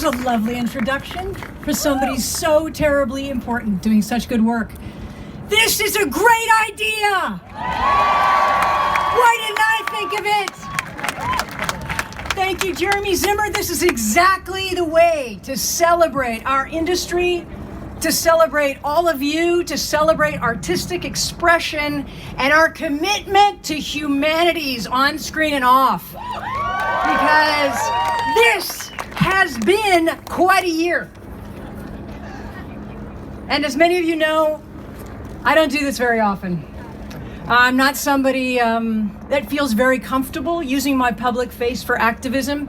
was a lovely introduction for somebody so terribly important doing such good work. This is a great idea! Why didn't I think of it? Thank you, Jeremy Zimmer. This is exactly the way to celebrate our industry, to celebrate all of you, to celebrate artistic expression and our commitment to humanities on screen and off. Because this has been quite a year. And as many of you know, I don't do this very often. I'm not somebody that feels very comfortable using my public face for activism.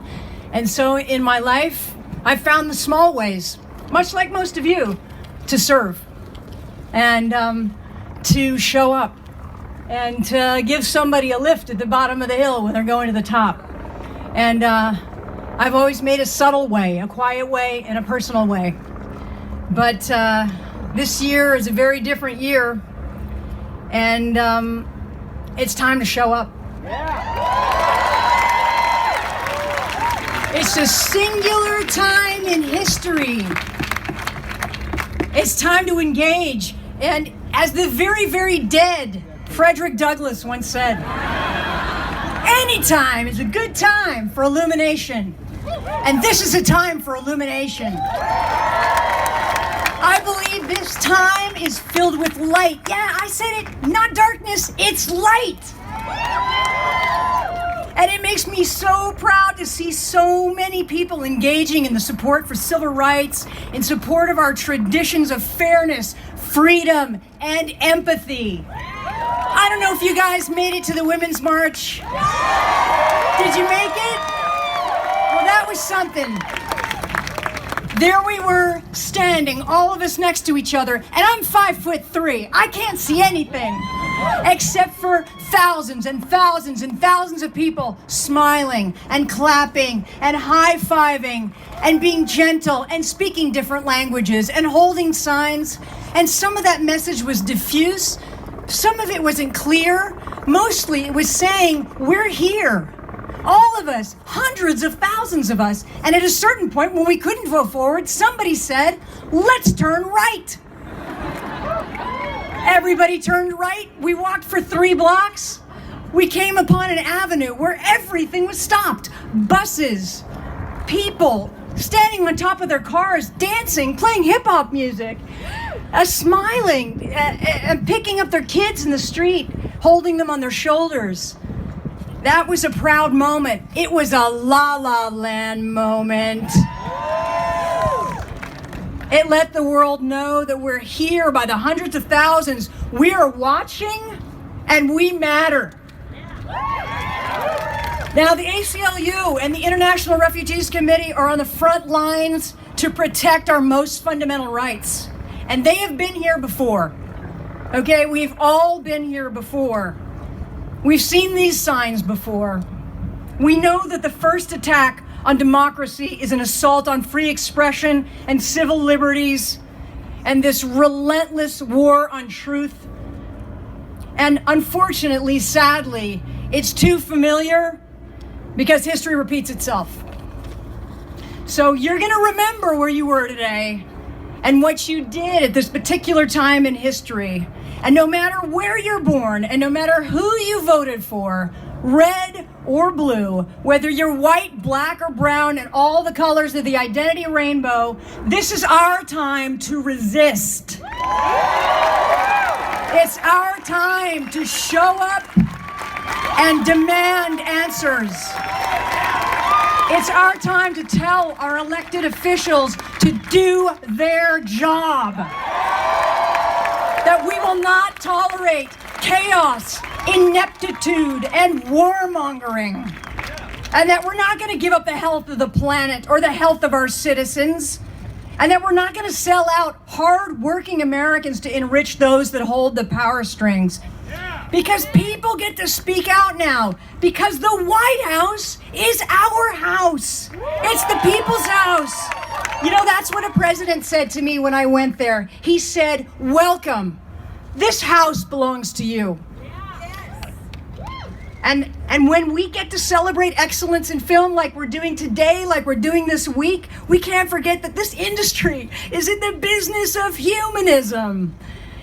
And so in my life, I've found the small ways, much like most of you, to serve and to show up and to give somebody a lift at the bottom of the hill when they're going to the top. And I've always made a subtle way, a quiet way, and a personal way. But this year is a very different year, and it's time to show up. It's a singular time in history. It's time to engage. And as the very, very dead Frederick Douglass once said, any time is a good time for illumination. And this is a time for illumination. I believe this time is filled with light. Yeah, I said it, not darkness, it's light. And it makes me so proud to see so many people engaging in the support for civil rights, in support of our traditions of fairness, freedom, and empathy. I don't know if you guys made it to the Women's March. Did you make it? Well, that was something. There we were, standing, all of us next to each other, and I'm 5'3". I can't see anything, except for thousands and thousands and thousands of people smiling and clapping and high-fiving and being gentle and speaking different languages and holding signs. And some of that message was diffuse. Some of it wasn't clear. Mostly it was saying, we're here. All of us, hundreds of thousands of us. And at a certain point when we couldn't vote forward, somebody said, let's turn right. Everybody turned right. We walked for 3 blocks. We came upon an avenue where everything was stopped. Buses, people standing on top of their cars, dancing, playing hip hop music, smiling, and picking up their kids in the street, holding them on their shoulders. That was a proud moment. It was a La La Land moment. It let the world know that we're here by the hundreds of thousands. We are watching and we matter. Now, the ACLU and the International Refugees Committee are on the front lines to protect our most fundamental rights. And they have been here before. Okay, we've all been here before. We've seen these signs before. We know that the first attack on democracy is an assault on free expression and civil liberties, and this relentless war on truth. And unfortunately, sadly, it's too familiar because history repeats itself. So you're gonna remember where you were today and what you did at this particular time in history. And no matter where you're born, and no matter who you voted for, red or blue, whether you're white, black, or brown, and all the colors of the identity rainbow, this is our time to resist. It's our time to show up and demand answers. It's our time to tell our elected officials to do their job. That we will not tolerate chaos, ineptitude, and warmongering. And that we're not going to give up the health of the planet or the health of our citizens. And that we're not going to sell out hard-working Americans to enrich those that hold the power strings. Because people get to speak out now. Because the White House is our house. It's the people's house. You know, that's what a president said to me when I went there. He said, welcome. This house belongs to you. And when we get to celebrate excellence in film like we're doing today, like we're doing this week, we can't forget that this industry is in the business of humanism.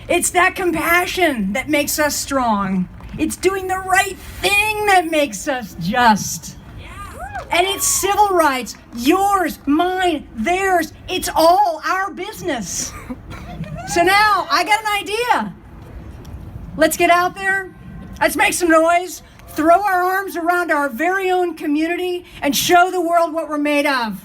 It's that compassion that makes us strong. It's doing the right thing that makes us just. And it's civil rights, yours, mine, theirs. It's all our business. So now, I got an idea. Let's get out there. Let's make some noise. Throw our arms around our very own community and show the world what we're made of.